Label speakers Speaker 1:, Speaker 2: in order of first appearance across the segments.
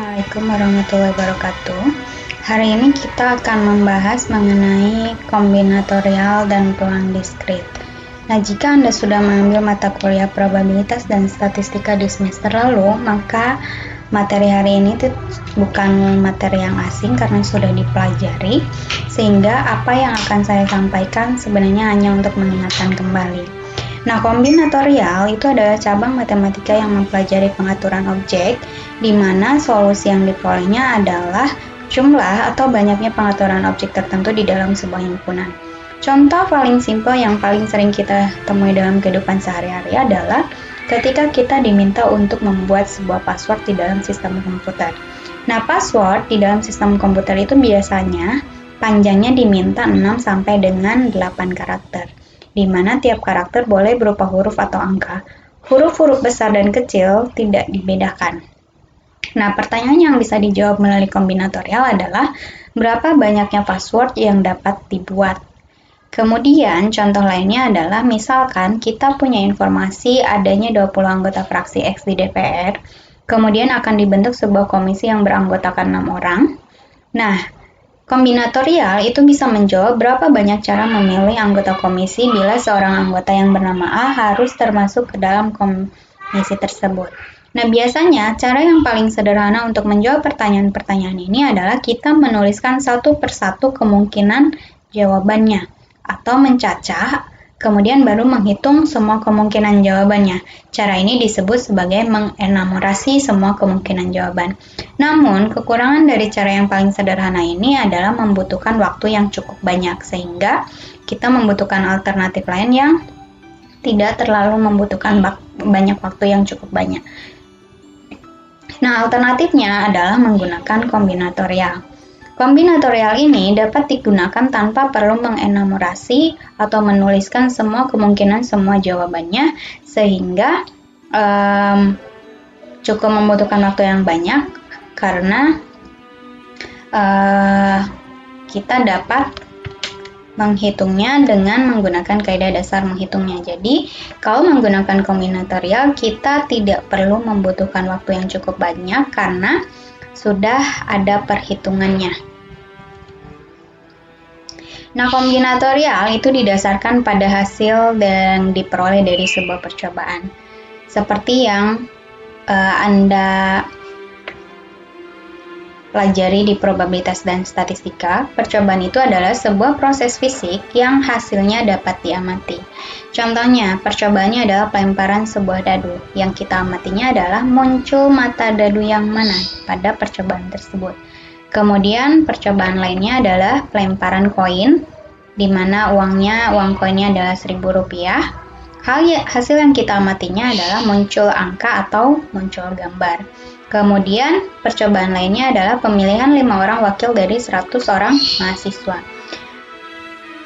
Speaker 1: Assalamualaikum warahmatullahi wabarakatuh. Hari ini kita akan membahas mengenai kombinatorial dan peluang diskrit. Nah, jika Anda sudah mengambil mata kuliah probabilitas dan statistika di semester lalu, maka materi hari ini bukan materi yang asing karena sudah dipelajari, sehingga apa yang akan saya sampaikan sebenarnya hanya untuk mengingatkan kembali. Nah, kombinatorial itu adalah cabang matematika yang mempelajari pengaturan objek, di mana solusi yang diperolehnya adalah jumlah atau banyaknya pengaturan objek tertentu di dalam sebuah himpunan. Contoh paling simpel yang paling sering kita temui dalam kehidupan sehari-hari adalah ketika kita diminta untuk membuat sebuah password di dalam sistem komputer. Nah, password di dalam sistem komputer itu biasanya panjangnya diminta 6 sampai dengan 8 karakter, di mana tiap karakter boleh berupa huruf atau angka. Huruf-huruf besar dan kecil tidak dibedakan. Nah, pertanyaan yang bisa dijawab melalui kombinatorial adalah berapa banyaknya password yang dapat dibuat. Kemudian, contoh lainnya adalah misalkan kita punya informasi adanya 20 anggota fraksi X di DPR, kemudian akan dibentuk sebuah komisi yang beranggotakan 6 orang. Nah, kombinatorial itu bisa menjawab berapa banyak cara memilih anggota komisi bila seorang anggota yang bernama A harus termasuk ke dalam komisi tersebut. Nah, biasanya cara yang paling sederhana untuk menjawab pertanyaan-pertanyaan ini adalah kita menuliskan satu persatu kemungkinan jawabannya atau mencacah, kemudian baru menghitung semua kemungkinan jawabannya. Cara ini disebut sebagai mengenumerasi semua kemungkinan jawaban. Namun, kekurangan dari cara yang paling sederhana ini adalah membutuhkan waktu yang cukup banyak, sehingga kita membutuhkan alternatif lain yang tidak terlalu membutuhkan banyak waktu yang cukup banyak. Nah, alternatifnya adalah menggunakan kombinatorial. Kombinatorial ini dapat digunakan tanpa perlu mengenumerasi atau menuliskan semua kemungkinan semua jawabannya, sehingga cukup membutuhkan waktu yang banyak karena kita dapat menghitungnya dengan menggunakan kaidah dasar menghitungnya. Jadi, kalau menggunakan kombinatorial, kita tidak perlu membutuhkan waktu yang cukup banyak karena sudah ada perhitungannya. Nah, kombinatorial itu didasarkan pada hasil yang diperoleh dari sebuah percobaan. Seperti yang Anda pelajari di probabilitas dan statistika, percobaan itu adalah sebuah proses fisik yang hasilnya dapat diamati. Contohnya, percobaannya adalah pelemparan sebuah dadu. Yang kita amatinya adalah muncul mata dadu yang mana pada percobaan tersebut. Kemudian, percobaan lainnya adalah pelemparan koin, di mana uang koinnya adalah Rp1.000. Hasil yang kita amatinya adalah muncul angka atau muncul gambar. Kemudian, percobaan lainnya adalah pemilihan 5 orang wakil dari 100 orang mahasiswa.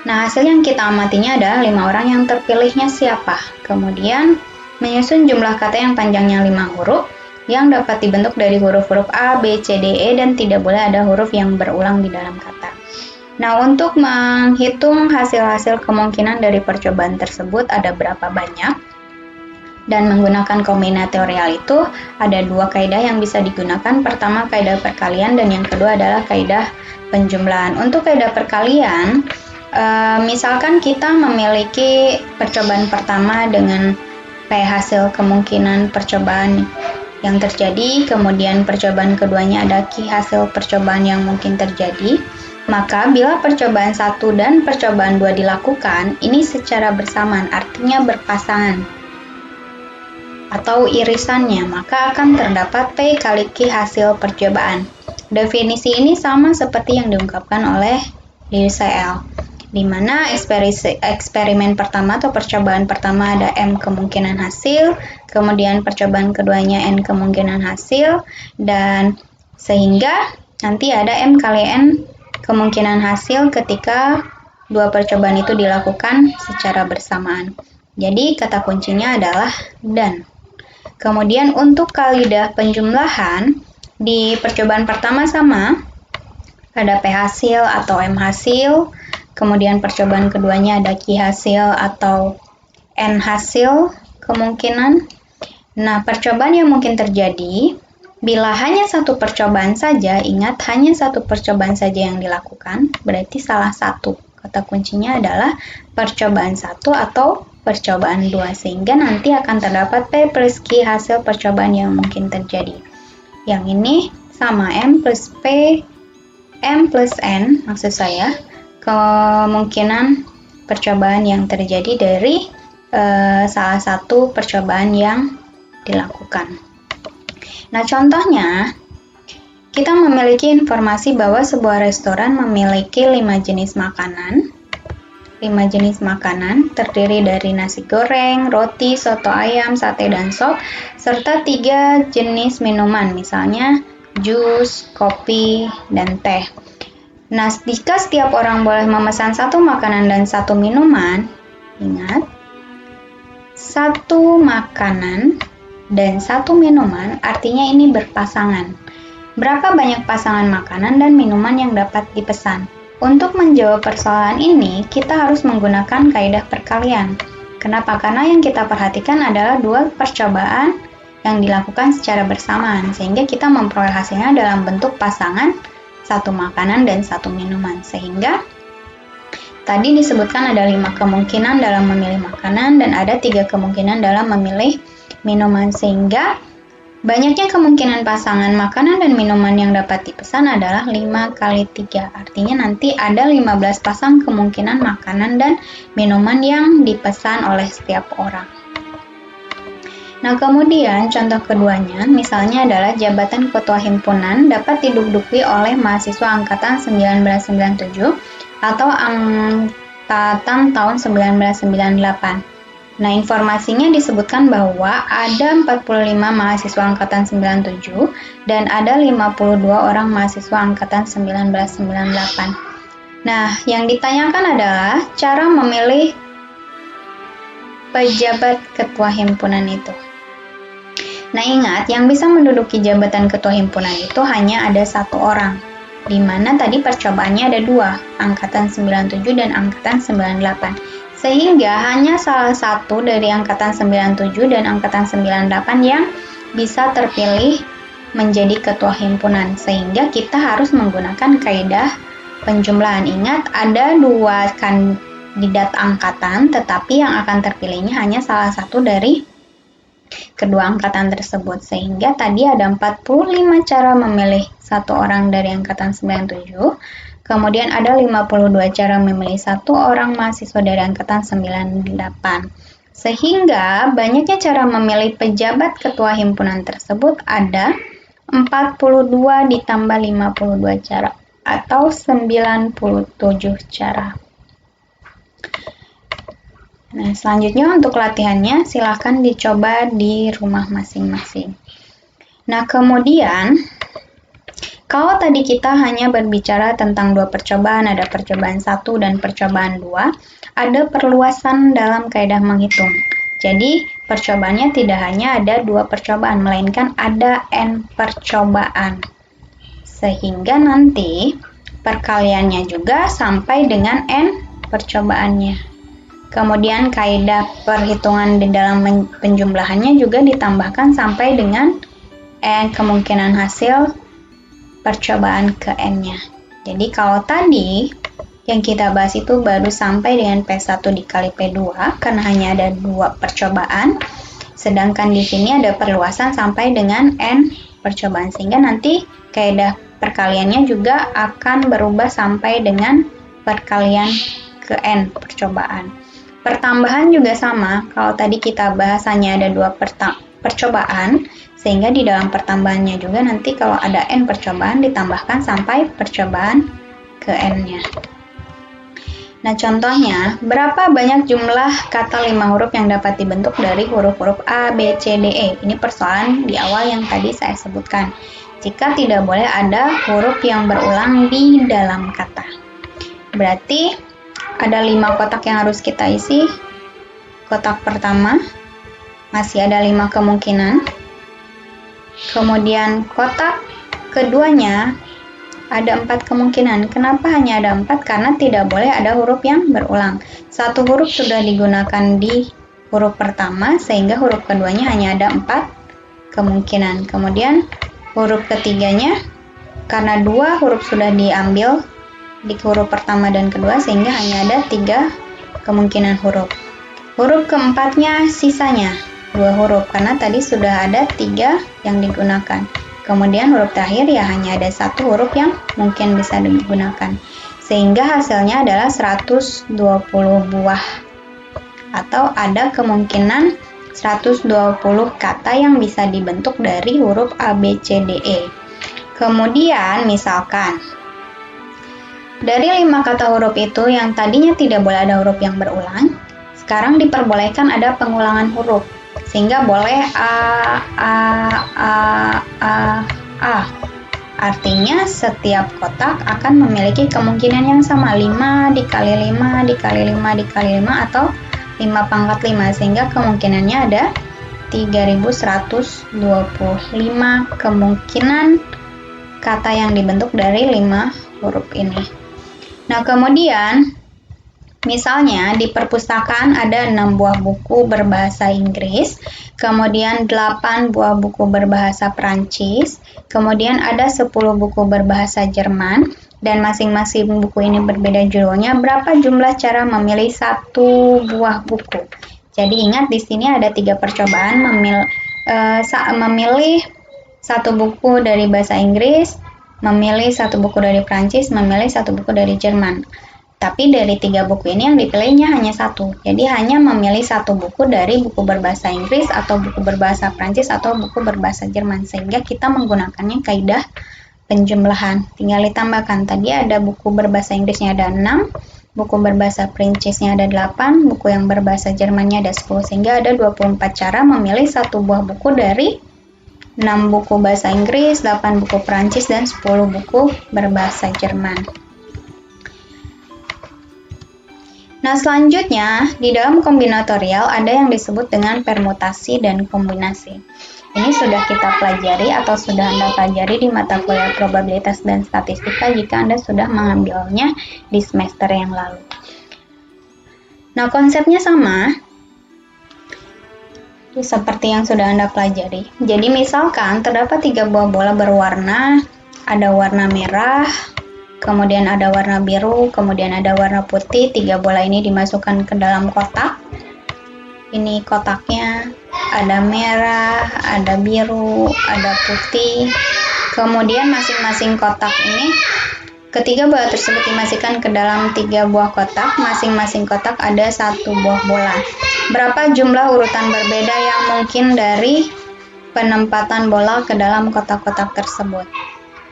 Speaker 1: Nah, hasil yang kita amatinya adalah 5 orang yang terpilihnya siapa. Kemudian, menyusun jumlah kata yang panjangnya 5 huruf, yang dapat dibentuk dari huruf-huruf A, B, C, D, E, dan tidak boleh ada huruf yang berulang di dalam kata. Nah, untuk menghitung hasil-hasil kemungkinan dari percobaan tersebut ada berapa banyak, dan menggunakan kombinatorial itu ada 2 kaidah yang bisa digunakan. Pertama, kaidah perkalian, dan yang kedua adalah kaidah penjumlahan. Untuk kaidah perkalian, misalkan kita memiliki percobaan pertama dengan hasil kemungkinan percobaan yang terjadi, kemudian percobaan keduanya ada hasil percobaan yang mungkin terjadi, maka bila percobaan 1 dan percobaan 2 dilakukan, ini secara bersamaan, artinya berpasangan atau irisannya, maka akan terdapat P kali Q hasil percobaan. Definisi ini sama seperti yang diungkapkan oleh Lewis et al., di mana eksperimen pertama atau percobaan pertama ada M kemungkinan hasil, kemudian percobaan keduanya N kemungkinan hasil, dan sehingga nanti ada M kali N kemungkinan hasil ketika 2 percobaan itu dilakukan secara bersamaan. Jadi kata kuncinya adalah dan. Kemudian untuk kaidah penjumlahan, di percobaan pertama sama, ada P hasil atau M hasil, kemudian percobaan keduanya ada Q hasil atau N hasil kemungkinan. Nah, percobaan yang mungkin terjadi Bila hanya satu percobaan saja, ingat hanya satu percobaan saja yang dilakukan, berarti salah satu. Kata kuncinya adalah percobaan 1 atau percobaan 2, sehingga nanti akan terdapat P plus Q hasil percobaan yang mungkin terjadi. Yang ini sama M plus P, M plus N, maksud saya, kemungkinan percobaan yang terjadi dari salah satu percobaan yang dilakukan. Nah, contohnya, kita memiliki informasi bahwa sebuah restoran memiliki 5 jenis makanan. 5 jenis makanan terdiri dari nasi goreng, roti, soto ayam, sate, dan sop, serta 3 jenis minuman, misalnya jus, kopi, dan teh. Nah, jika setiap orang boleh memesan 1 makanan dan 1 minuman, ingat, 1 makanan dan 1 minuman artinya ini berpasangan. Berapa banyak pasangan makanan dan minuman yang dapat dipesan? Untuk menjawab persoalan ini, kita harus menggunakan kaidah perkalian. Kenapa? Karena yang kita perhatikan adalah 2 percobaan yang dilakukan secara bersamaan, sehingga kita memperoleh hasilnya dalam bentuk pasangan 1 makanan dan 1 minuman. Sehingga tadi disebutkan ada 5 kemungkinan dalam memilih makanan dan ada 3 kemungkinan dalam memilih minuman, sehingga banyaknya kemungkinan pasangan makanan dan minuman yang dapat dipesan adalah 5 kali 3. Artinya nanti ada 15 pasang kemungkinan makanan dan minuman yang dipesan oleh setiap orang. Nah, kemudian contoh keduanya misalnya adalah jabatan ketua himpunan dapat diduduki oleh mahasiswa angkatan 1997 atau angkatan tahun 1998. Nah, informasinya disebutkan bahwa ada 45 mahasiswa angkatan 97 dan ada 52 orang mahasiswa angkatan 1998. Nah, yang ditanyakan adalah cara memilih pejabat ketua himpunan itu. Nah, ingat, yang bisa menduduki jabatan ketua himpunan itu hanya ada 1 orang, di mana tadi percobaannya ada 2, angkatan 97 dan angkatan 98. Sehingga hanya salah satu dari angkatan 97 dan angkatan 98 yang bisa terpilih menjadi ketua himpunan. Sehingga kita harus menggunakan kaidah penjumlahan. Ingat, ada 2 kandidat angkatan, tetapi yang akan terpilihnya hanya salah satu dari kedua angkatan tersebut. Sehingga tadi ada 45 cara memilih 1 orang dari angkatan 97. Kemudian ada 52 cara memilih 1 orang mahasiswa dari angkatan 98. Sehingga banyaknya cara memilih pejabat ketua himpunan tersebut ada 42 ditambah 52 cara atau 97 cara. Nah, selanjutnya untuk latihannya silahkan dicoba di rumah masing-masing. Nah, kemudian kalau tadi kita hanya berbicara tentang 2 percobaan, ada percobaan 1 dan percobaan 2, ada perluasan dalam kaidah menghitung. Jadi, percobaannya tidak hanya ada 2 percobaan, melainkan ada N percobaan. Sehingga nanti perkaliannya juga sampai dengan N percobaannya. Kemudian kaidah perhitungan di dalam penjumlahannya juga ditambahkan sampai dengan N kemungkinan hasil percobaan ke N-nya. Jadi kalau tadi yang kita bahas itu baru sampai dengan P1 dikali P2 karena hanya ada 2 percobaan, sedangkan di sini ada perluasan sampai dengan N percobaan, sehingga nanti kaidah perkaliannya juga akan berubah sampai dengan perkalian ke N percobaan. Pertambahan juga sama, kalau tadi kita bahas hanya ada 2 percobaan, sehingga di dalam pertambahannya juga nanti kalau ada N percobaan ditambahkan sampai percobaan ke N-nya. Nah, contohnya, berapa banyak jumlah kata 5 huruf yang dapat dibentuk dari huruf-huruf A, B, C, D, E? Ini persoalan di awal yang tadi saya sebutkan. Jika tidak boleh ada huruf yang berulang di dalam kata. Berarti ada 5 kotak yang harus kita isi. Kotak pertama, masih ada 5 kemungkinan. Kemudian kotak keduanya ada 4 kemungkinan. Kenapa hanya ada 4? Karena tidak boleh ada huruf yang berulang. 1 huruf sudah digunakan di huruf pertama, sehingga huruf keduanya hanya ada 4 kemungkinan. Kemudian huruf ketiganya, karena 2 huruf sudah diambil di huruf pertama dan kedua, sehingga hanya ada 3 kemungkinan huruf. Huruf keempatnya sisanya 2 huruf, karena tadi sudah ada 3 yang digunakan. Kemudian huruf terakhir ya hanya ada 1 huruf yang mungkin bisa digunakan. Sehingga hasilnya adalah 120 buah. Atau ada kemungkinan 120 kata yang bisa dibentuk dari huruf A, B, C, D, E. Kemudian misalkan dari 5 kata huruf itu yang tadinya tidak boleh ada huruf yang berulang, sekarang diperbolehkan ada pengulangan huruf. Sehingga boleh A. Artinya setiap kotak akan memiliki kemungkinan yang sama, 5 dikali 5 dikali 5 dikali 5 atau 5 pangkat 5, sehingga kemungkinannya ada 3125 kemungkinan kata yang dibentuk dari 5 huruf ini. Nah, kemudian misalnya di perpustakaan ada 6 buah buku berbahasa Inggris, kemudian 8 buah buku berbahasa Prancis, kemudian ada 10 buku berbahasa Jerman, dan masing-masing buku ini berbeda judulnya. Berapa jumlah cara memilih 1 buah buku? Jadi ingat di sini ada 3 percobaan memilih 1 buku dari bahasa Inggris, memilih 1 buku dari Prancis, memilih 1 buku dari Jerman. Tapi dari 3 buku ini yang dipilihnya hanya 1. Jadi hanya memilih 1 buku dari buku berbahasa Inggris atau buku berbahasa Prancis atau buku berbahasa Jerman. Sehingga kita menggunakannya kaidah penjumlahan. Tinggal ditambahkan. Tadi ada buku berbahasa Inggrisnya ada 6, buku berbahasa Prancisnya ada 8, buku yang berbahasa Jermannya ada 10. Sehingga ada 24 cara memilih 1 buah buku dari 6 buku bahasa Inggris, 8 buku Prancis, dan 10 buku berbahasa Jerman. Nah, selanjutnya di dalam kombinatorial ada yang disebut dengan permutasi dan kombinasi. Ini sudah kita pelajari atau sudah Anda pelajari di mata kuliah probabilitas dan statistika jika Anda sudah mengambilnya di semester yang lalu. Nah, konsepnya sama seperti yang sudah Anda pelajari. Jadi misalkan terdapat 3 buah bola berwarna, ada warna merah, kemudian ada warna biru, kemudian ada warna putih. 3 bola ini dimasukkan ke dalam kotak. Ini kotaknya ada merah, ada biru, ada putih. Kemudian masing-masing kotak ini, ketiga bola tersebut dimasukkan ke dalam 3 buah kotak. Masing-masing kotak ada 1 buah bola. Berapa jumlah urutan berbeda yang mungkin dari penempatan bola ke dalam kotak-kotak tersebut?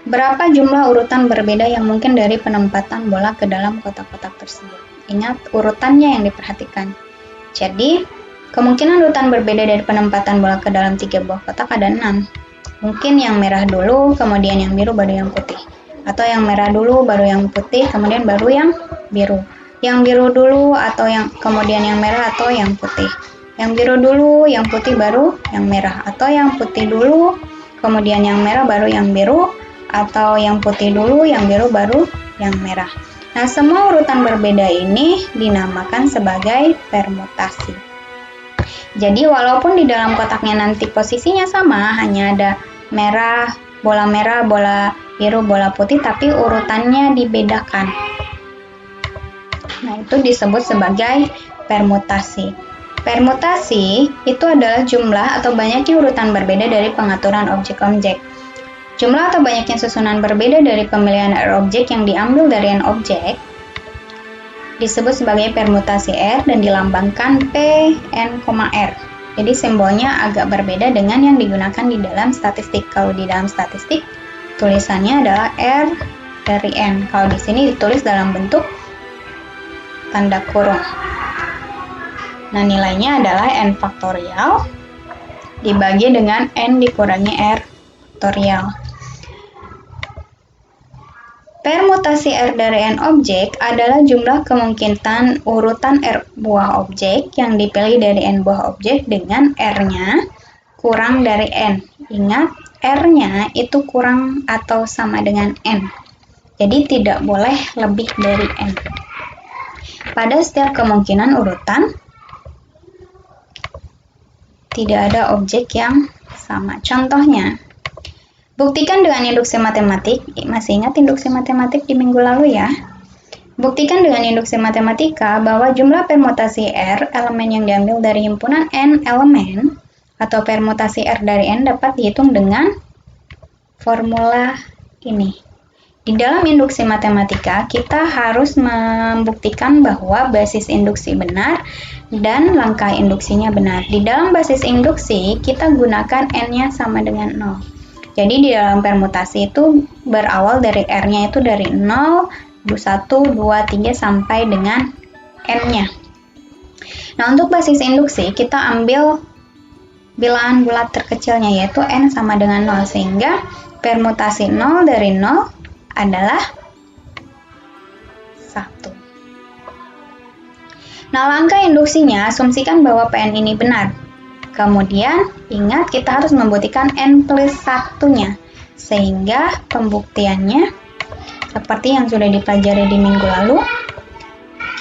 Speaker 1: Berapa jumlah urutan berbeda yang mungkin dari penempatan bola ke dalam kotak-kotak tersebut? Ingat urutannya yang diperhatikan. Jadi, kemungkinan urutan berbeda dari penempatan bola ke dalam 3 buah kotak ada 6. Mungkin yang merah dulu, kemudian yang biru, baru yang putih. Atau yang merah dulu, baru yang putih, kemudian baru yang biru. Yang biru dulu, atau kemudian yang merah, atau yang putih. Yang biru dulu, yang putih, baru yang merah. Atau yang putih dulu, kemudian yang merah, baru yang biru. Atau yang putih dulu, yang biru, baru yang merah. Nah, semua urutan berbeda ini dinamakan sebagai permutasi. Jadi, walaupun di dalam kotaknya nanti posisinya sama, hanya ada merah, bola biru, bola putih, tapi urutannya dibedakan. Nah, itu disebut sebagai permutasi. Permutasi itu adalah jumlah atau banyaknya urutan berbeda dari pengaturan objek-objek. Jumlah atau banyaknya susunan berbeda dari pemilihan R objek yang diambil dari N objek disebut sebagai permutasi R dan dilambangkan P, N, R. Jadi simbolnya agak berbeda dengan yang digunakan di dalam statistik. Kalau di dalam statistik tulisannya adalah R dari N. Kalau di sini ditulis dalam bentuk tanda kurung. Nah, nilainya adalah N faktorial dibagi dengan N dikurangi R faktorial. Permutasi R dari N objek adalah jumlah kemungkinan urutan R buah objek yang dipilih dari N buah objek dengan R-nya kurang dari N. Ingat, R-nya itu kurang atau sama dengan N. Jadi tidak boleh lebih dari N. Pada setiap kemungkinan urutan, tidak ada objek yang sama. Contohnya, Buktikan dengan induksi matematik. Masih ingat induksi matematik di minggu lalu ya? Buktikan dengan induksi matematika bahwa jumlah permutasi R elemen yang diambil dari himpunan N elemen atau permutasi R dari N dapat dihitung dengan formula ini. Di dalam induksi matematika, kita harus membuktikan bahwa basis induksi benar dan langkah induksinya benar. Di dalam basis induksi, kita gunakan N-nya sama dengan 0. Jadi di dalam permutasi itu berawal dari R-nya itu dari 0, 1, 2, 3 sampai dengan N-nya. Nah, untuk basis induksi, kita ambil bilangan bulat terkecilnya yaitu N sama dengan 0, sehingga permutasi 0 dari 0 adalah 1. Nah, langkah induksinya asumsikan bahwa PN ini benar. Kemudian, ingat kita harus membuktikan N plus 1-nya. Sehingga pembuktiannya seperti yang sudah dipelajari di minggu lalu,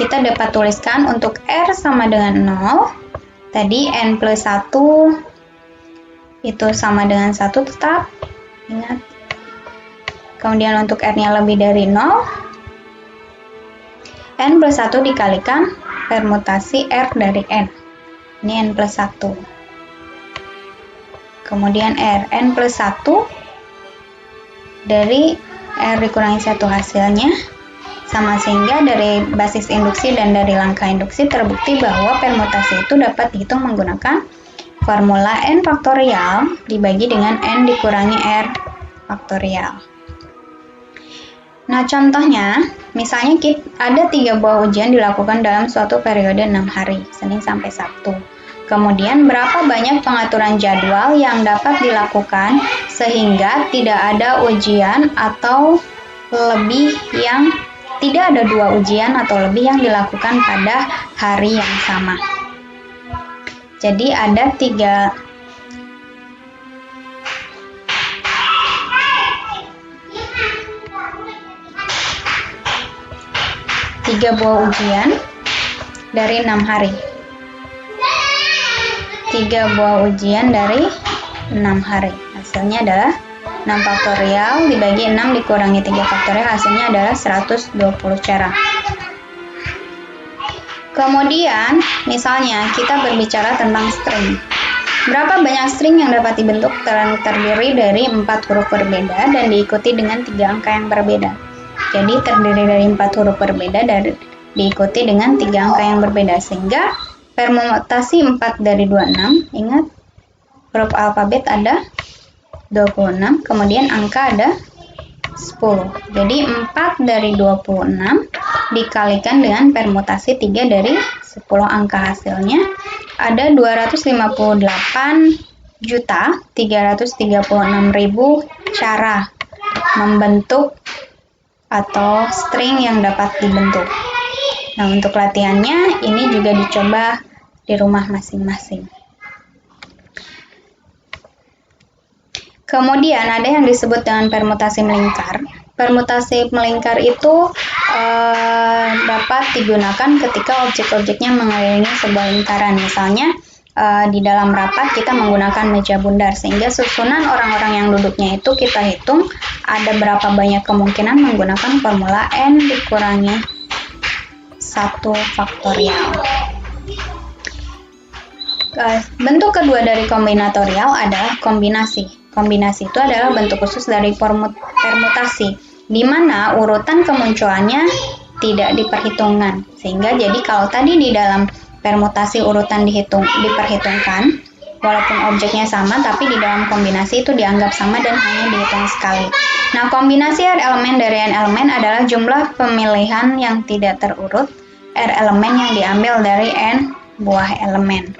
Speaker 1: kita dapat tuliskan untuk R sama dengan 0. Tadi N plus 1 itu sama dengan 1 tetap. Ingat. Kemudian untuk R-nya lebih dari 0, N plus 1 dikalikan permutasi R dari N. Ini N plus 1. Kemudian R. N plus 1 dari R dikurangi 1 hasilnya sama, sehingga dari basis induksi dan dari langkah induksi terbukti bahwa permutasi itu dapat dihitung menggunakan formula N faktorial dibagi dengan N dikurangi R faktorial. Nah, contohnya, misalnya ada 3 buah ujian dilakukan dalam suatu periode 6 hari, Senin sampai Sabtu. Kemudian, berapa banyak pengaturan jadwal yang dapat dilakukan sehingga tidak ada ujian atau lebih yang tidak ada 2 ujian atau lebih yang dilakukan pada hari yang sama. Jadi, ada 3 buah ujian dari 6 hari. 3 buah ujian dari 6 hari. Hasilnya adalah 6 faktorial dibagi 6 dikurangi 3 faktorial, hasilnya adalah 120 cara. Kemudian, misalnya kita berbicara tentang string. Berapa banyak string yang dapat dibentuk terdiri dari 4 huruf berbeda dan diikuti dengan 3 angka yang berbeda. Jadi terdiri dari 4 huruf berbeda dan diikuti dengan 3 angka yang berbeda, sehingga permutasi 4 dari 26, ingat huruf alfabet ada 26, kemudian angka ada 10. Jadi 4 dari 26 dikalikan dengan permutasi 3 dari 10 angka, hasilnya ada 258.336.000 cara membentuk atau string yang dapat dibentuk. Nah, untuk latihannya ini juga dicoba di rumah masing-masing. Kemudian ada yang disebut dengan permutasi melingkar. Permutasi melingkar itu dapat digunakan ketika objek-objeknya mengelilingi sebuah lingkaran. Misalnya di dalam rapat kita menggunakan meja bundar, sehingga susunan orang-orang yang duduknya itu kita hitung ada berapa banyak kemungkinan menggunakan formula N dikurangi 1 faktorial. Bentuk kedua dari kombinatorial adalah kombinasi. Kombinasi itu adalah bentuk khusus dari permutasi, di mana urutan kemunculannya tidak diperhitungkan. Sehingga jadi kalau tadi di dalam permutasi urutan diperhitungkan, walaupun objeknya sama, tapi di dalam kombinasi itu dianggap sama dan hanya dihitung sekali. Nah, kombinasi R elemen dari N elemen adalah jumlah pemilihan yang tidak terurut R elemen yang diambil dari N buah elemen.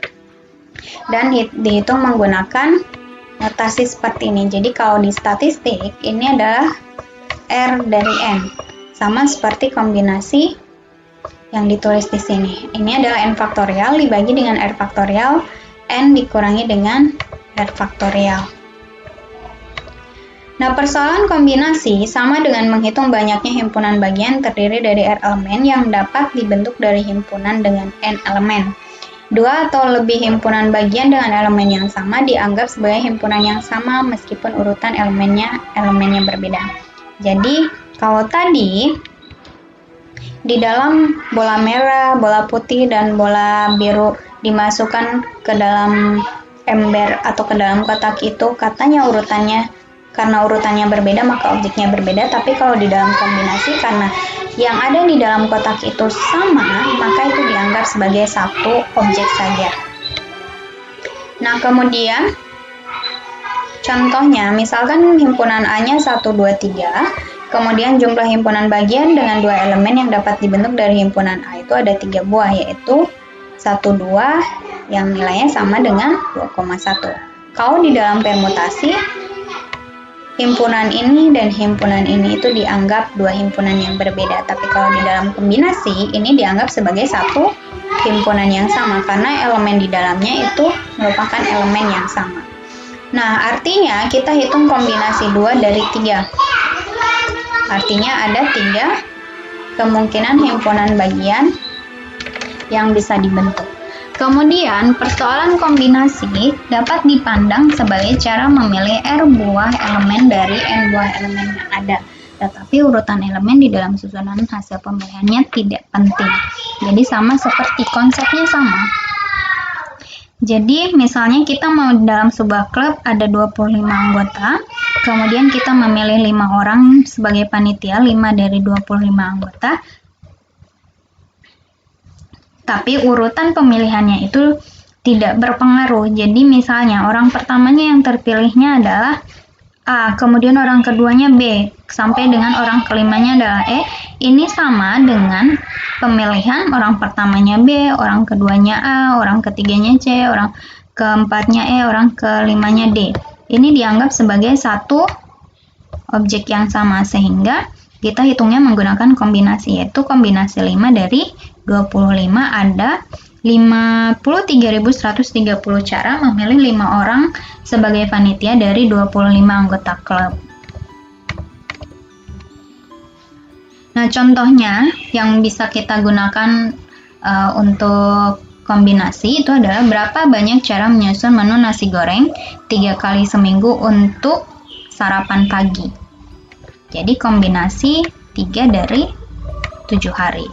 Speaker 1: Dan dihitung menggunakan notasi seperti ini. Jadi kalau di statistik, ini adalah R dari N. Sama seperti kombinasi yang ditulis di sini. Ini adalah N faktorial dibagi dengan R faktorial, N dikurangi dengan R faktorial. Nah, persoalan kombinasi sama dengan menghitung banyaknya himpunan bagian terdiri dari R elemen yang dapat dibentuk dari himpunan dengan N elemen. Dua atau lebih himpunan bagian dengan elemen yang sama dianggap sebagai himpunan yang sama meskipun urutan elemennya berbeda. Jadi, kalau tadi di dalam bola merah, bola putih, dan bola biru dimasukkan ke dalam ember atau ke dalam kotak itu, katanya karena urutannya berbeda maka objeknya berbeda, tapi kalau di dalam kombinasi karena yang ada di dalam kotak itu sama, maka itu dianggap sebagai satu objek saja. Nah, kemudian contohnya, misalkan himpunan A-nya 1, 2, 3, kemudian jumlah himpunan bagian dengan dua elemen yang dapat dibentuk dari himpunan A itu ada 3 buah, yaitu 1, 2, yang nilainya sama dengan 2,1. Kalau di dalam permutasi, himpunan ini dan himpunan ini itu dianggap dua himpunan yang berbeda, tapi kalau di dalam kombinasi ini dianggap sebagai satu himpunan yang sama karena elemen di dalamnya itu merupakan elemen yang sama. Nah, artinya kita hitung kombinasi 2 dari 3. Artinya ada 3 kemungkinan himpunan bagian yang bisa dibentuk. Kemudian, persoalan kombinasi dapat dipandang sebagai cara memilih R buah elemen dari N buah elemen yang ada. Tetapi urutan elemen di dalam susunan hasil pemilihannya tidak penting. Jadi sama seperti konsepnya sama. Jadi misalnya kita mau dalam sebuah klub ada 25 anggota, kemudian kita memilih 5 orang sebagai panitia, 5 dari 25 anggota. Tapi urutan pemilihannya itu tidak berpengaruh. Jadi misalnya orang pertamanya yang terpilihnya adalah A, kemudian orang keduanya B, sampai dengan orang kelimanya adalah E. Ini sama dengan pemilihan orang pertamanya B, orang keduanya A, orang ketiganya C, orang keempatnya E, orang kelimanya D. Ini dianggap sebagai satu objek yang sama, sehingga kita hitungnya menggunakan kombinasi, yaitu kombinasi 5 dari 25 ada 53.130 cara memilih 5 orang sebagai panitia dari 25 anggota klub. Nah, contohnya yang bisa kita gunakan untuk kombinasi itu adalah berapa banyak cara menyusun menu nasi goreng 3 kali seminggu untuk sarapan pagi. Jadi kombinasi 3 dari 7 hari.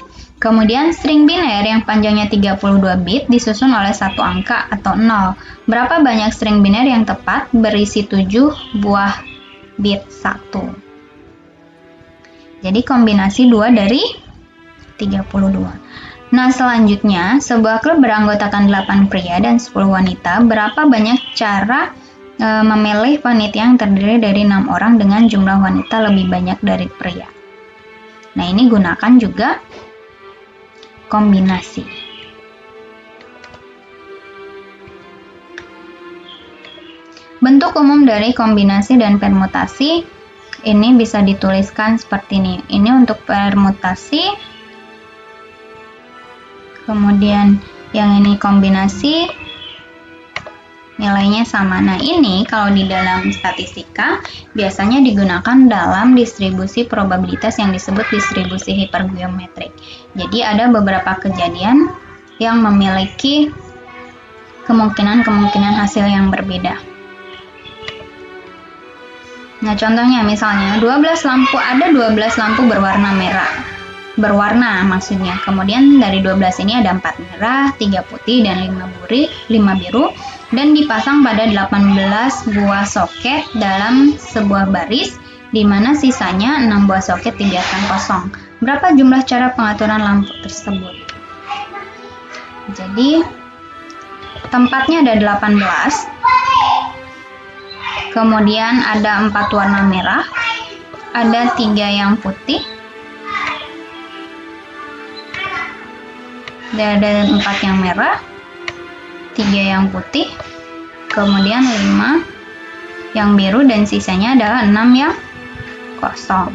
Speaker 1: Kemudian string biner yang panjangnya 32 bit disusun oleh satu angka atau 0. Berapa banyak string biner yang tepat berisi 7 buah bit 1. Jadi kombinasi 2 dari 32. Nah, selanjutnya sebuah klub beranggotakan 8 pria dan 10 wanita. Berapa banyak cara memilih panitia yang terdiri dari 6 orang dengan jumlah wanita lebih banyak dari pria. Nah, ini gunakan juga kombinasi. Bentuk umum dari kombinasi dan permutasi ini bisa dituliskan seperti ini. Ini untuk permutasi, kemudian yang ini kombinasi, nilainya sama. Nah, ini kalau di dalam statistika biasanya digunakan dalam distribusi probabilitas yang disebut distribusi hipergeometrik. Jadi ada beberapa kejadian yang memiliki kemungkinan hasil yang berbeda. Nah, contohnya misalnya 12 lampu berwarna merah. Berwarna maksudnya. Kemudian dari 12 ini ada 4 merah, 3 putih, dan 5 biru. Dan dipasang pada 18 buah soket dalam sebuah baris, di mana sisanya 6 buah soket dibiarkan kosong. Berapa jumlah cara pengaturan lampu tersebut? Jadi, tempatnya ada 18. Kemudian ada 4 warna merah, ada 3 yang putih, dan ada 4 yang merah, 3 yang putih, kemudian 5 yang biru, dan sisanya adalah 6 yang kosong.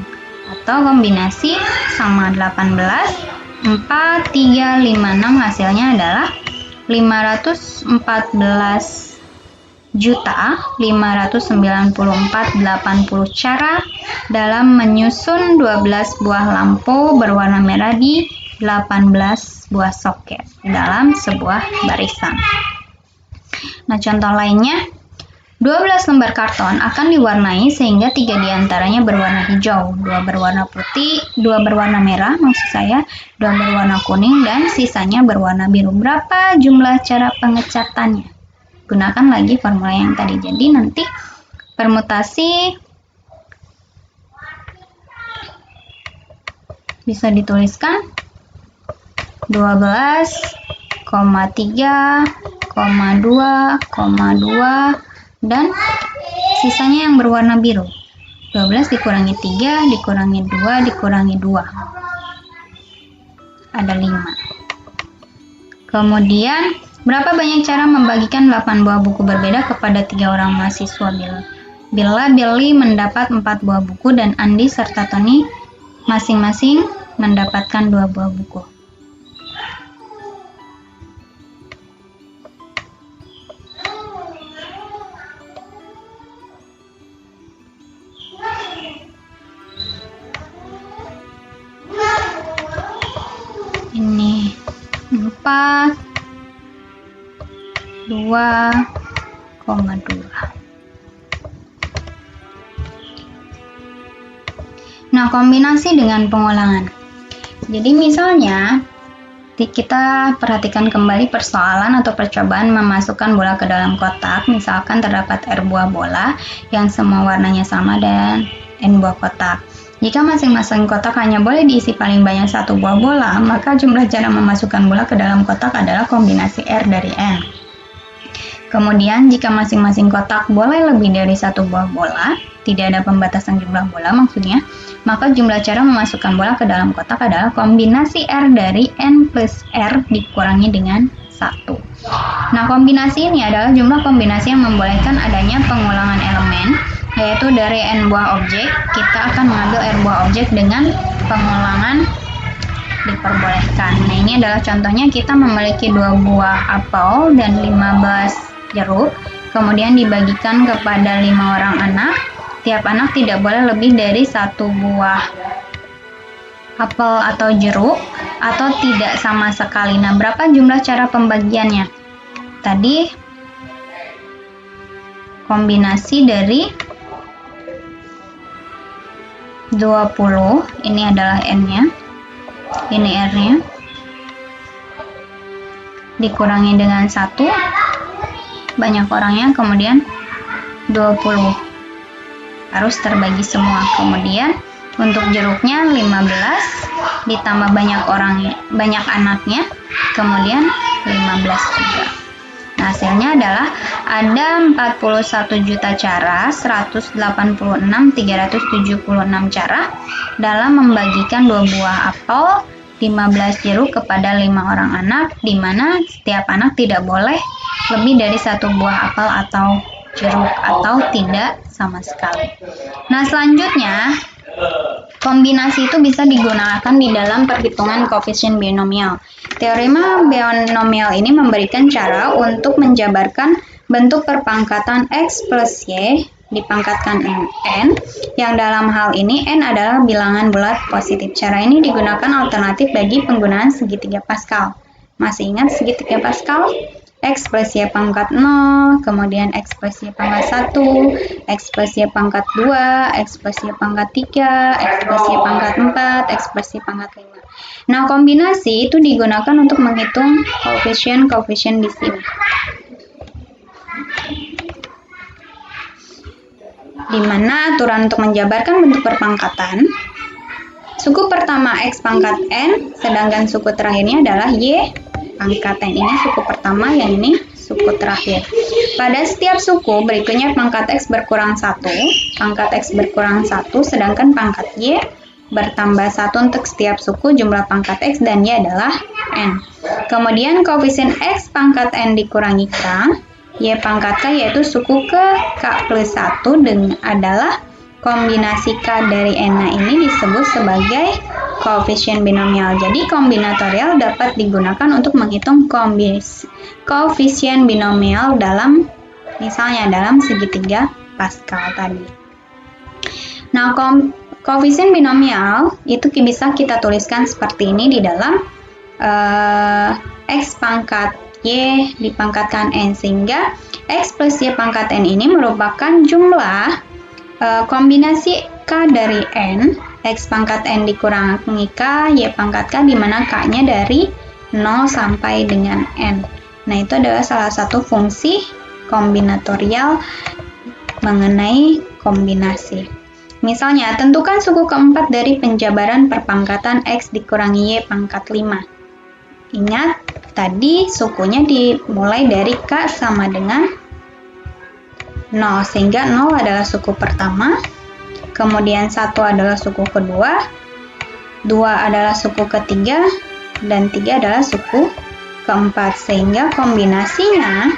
Speaker 1: Atau kombinasi sama 18, 4, 3, 5, 6 hasilnya adalah 514.594.80 cara dalam menyusun 12 buah lampu berwarna merah di 18 buah soket dalam sebuah barisan. Nah, contoh lainnya, 12 lembar karton akan diwarnai sehingga 3 diantaranya berwarna hijau, 2 berwarna putih, 2 berwarna merah, maksud saya 2 berwarna kuning, dan sisanya berwarna biru. Berapa jumlah cara pengecatannya? Gunakan lagi formula yang tadi. Jadi nanti permutasi bisa dituliskan 12,3, 2,2, dan sisanya yang berwarna biru. 12 dikurangi 3, dikurangi 2, dikurangi 2. Ada 5. Kemudian, berapa banyak cara membagikan 8 buah buku berbeda kepada 3 orang mahasiswa bila Billy mendapat 4 buah buku dan Andi serta Tony masing-masing mendapatkan 2 buah buku. Ini 4, 2,2. Nah, kombinasi dengan pengulangan. Jadi misalnya, kita perhatikan kembali persoalan atau percobaan memasukkan bola ke dalam kotak. Misalkan terdapat R buah bola yang semua warnanya sama dan N buah kotak. Jika masing-masing kotak hanya boleh diisi paling banyak 1 buah bola, maka jumlah cara memasukkan bola ke dalam kotak adalah kombinasi R dari N. Kemudian, jika masing-masing kotak boleh lebih dari 1 buah bola, tidak ada pembatasan jumlah bola maksudnya, maka jumlah cara memasukkan bola ke dalam kotak adalah kombinasi R dari N plus R dikurangi dengan 1. Nah, kombinasi ini adalah jumlah kombinasi yang membolehkan adanya pengulangan elemen, yaitu dari N buah objek, kita akan mengambil R buah objek dengan pengulangan diperbolehkan. Nah, ini adalah contohnya, kita memiliki 2 buah apel dan 15 jeruk, kemudian dibagikan kepada 5 orang anak. Tiap anak tidak boleh lebih dari 1 buah apel atau jeruk, atau tidak sama sekali. Nah, berapa jumlah cara pembagiannya? Tadi kombinasi dari 20, ini adalah N-nya, ini R-nya, dikurangi dengan 1, banyak orangnya, kemudian 20. Harus terbagi semua. Kemudian untuk jeruknya 15 ditambah banyak anaknya, kemudian 15 juga. Nah, hasilnya adalah ada 41 juta cara, 186.376 cara dalam membagikan 2 buah apel, 15 jeruk kepada 5 orang anak, di mana setiap anak tidak boleh lebih dari 1 buah apel atau jeruk, atau tidak sama sekali. Nah, selanjutnya kombinasi itu bisa digunakan di dalam perhitungan koefisien binomial. Teorema binomial ini memberikan cara untuk menjabarkan bentuk perpangkatan X plus Y dipangkatkan N, yang dalam hal ini N adalah bilangan bulat positif. Cara ini digunakan alternatif bagi penggunaan segitiga Pascal. Masih ingat segitiga Pascal? X plus Y pangkat 0, kemudian X plus Y pangkat 1, X plus Y pangkat 2, X plus Y pangkat 3, X plus Y pangkat 4, X plus Y pangkat 5. Nah, kombinasi itu digunakan untuk menghitung koefisien di sini. Di mana aturan untuk menjabarkan bentuk perpangkatan, suku pertama X pangkat N, sedangkan suku terakhirnya adalah Y pangkat N. Ini suku pertama, yang ini suku terakhir. Pada setiap suku berikutnya pangkat X berkurang 1, pangkat X berkurang 1, sedangkan pangkat Y bertambah 1 untuk setiap suku. Jumlah pangkat X dan Y adalah N. Kemudian koefisien X pangkat N dikurangi K, Y pangkat K yaitu suku ke K plus 1 adalah kombinasi K dari N. Nah, ini disebut sebagai koefisien binomial. Jadi kombinatorial dapat digunakan untuk menghitung koefisien binomial dalam segitiga Pascal tadi. Nah, koefisien binomial itu bisa kita tuliskan seperti ini di dalam X pangkat Y dipangkatkan N, sehingga X plus Y pangkat N ini merupakan jumlah kombinasi K dari N, X pangkat N dikurangi K, Y pangkat K, di mana K-nya dari 0 sampai dengan N. Nah, itu adalah salah satu fungsi kombinatorial mengenai kombinasi. Misalnya, tentukan suku keempat dari penjabaran perpangkatan X dikurangi Y pangkat 5. Ingat, tadi sukunya dimulai dari K sama dengan 0, sehingga 0 adalah suku pertama, kemudian 1 adalah suku kedua, 2 adalah suku ketiga, dan 3 adalah suku keempat, sehingga kombinasinya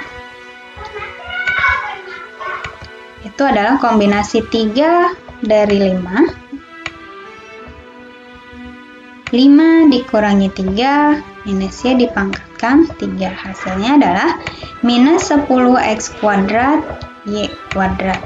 Speaker 1: itu adalah kombinasi 3 dari 5, 5 dikurangi 3, minus Y dipangkatkan 3. Hasilnya adalah minus 10X kuadrat Y kuadrat.